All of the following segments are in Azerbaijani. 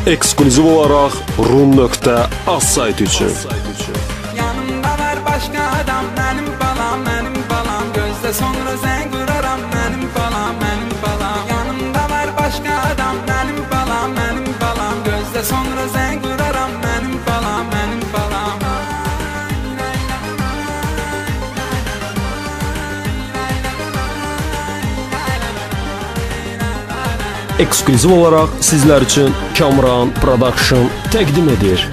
Ekskluziv olaraq rum.az saytı üçün. Yanımda var başka adam, benim balam, gözde sonra sen kuraram, benim balam. Yanımda var başka adam, benim balam, gözde sonra sen kuraram, benim balam. Ekskluziv olaraq sizlər üçün Kamran Production təqdim edir.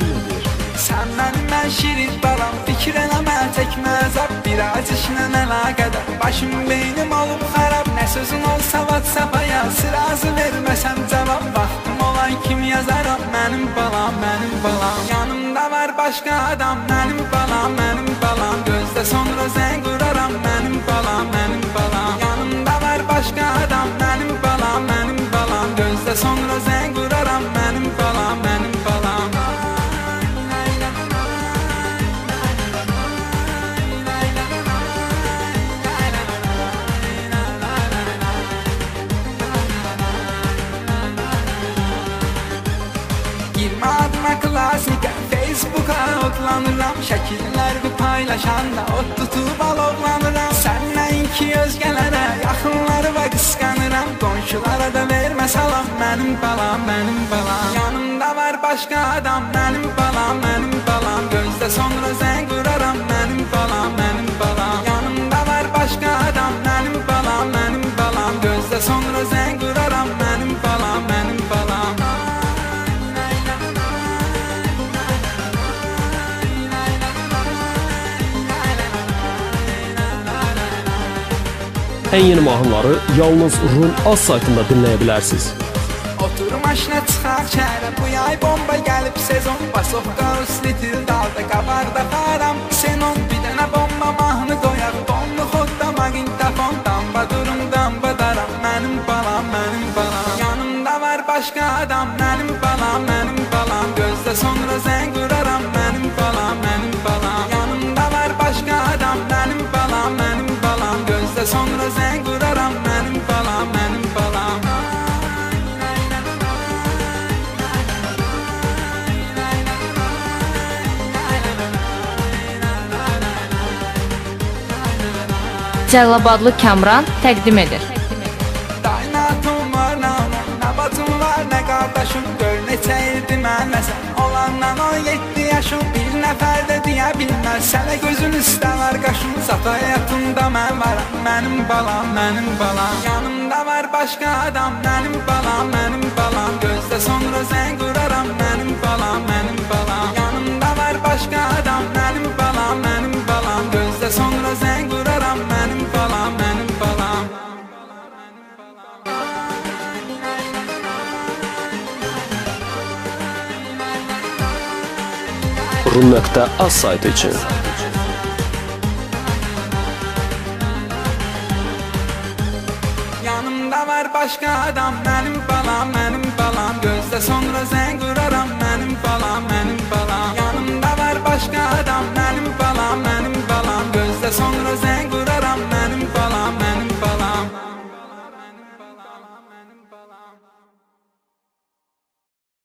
Sen ben şirin balam, fikir eləmə, çəkmə zap, biraz işlə əlaqədar. Başım beynim olub xarab, nə sözün olsa WhatsApp-a yaz, razı verməsəm cavab, vaxtım olan kim yazaram, benim balam. Yanımda var başka adam, benim balam, gözde sonra sen kuraram, benim balam. Yanımda var başka adam, benim balam, gözde sonra sen kuraram, benim balam. Girmə adıma klasika, Facebook'a odlanıram, şəkillər bir paylaşanda od tutub alovlanıram. Səndən özgələrə, yaxınları və qısqanıram, qonşulara da vermə salam, benim balam. Yanımda var başka adam, benim balam, gözde sonra sen kuraram, benim balam. Yanımda var başka adam, benim balam, gözde sonra sen kuraram, benim balam. Ən yeni mahnıları yalnız rum.az saytında dinləyə bilərsiniz. Otur maşına çıxaq şəhərə, bu yay bomba gəlib sezon, basovqa uslitil dalda, qabarda faram, xenon. Bir dənə bomba mahnı qoyaq, donlu xodda maqintafon, damba durum, damba daram, benim balam. Yanımda var başka adam, benim balam, gözde sonra sen kuraram, benim balam. Yanımda var başka adam, benim balam, gözde sonra sen kuraram, benim balam. Cəlilabadlı Kamran təqdim edir. Dainatum var, nə bacım var, nə qardaşım, gör neçə ildi mənlə sən olandan 17 yaşım, bir nəfər də deyə bilməz, sənə gözün üstə var qaşım, zat həyatımda mən varam, benim balam. Yanımda var başka adam, benim balam, gözde sonra sen kuraram, benim balam. Yanımda var başka adam, benim balam, gözde sonra sen kuraram, benim balam. Rum.az saytı üçün. Yanımda var başka adam, benim balam, gözde sonra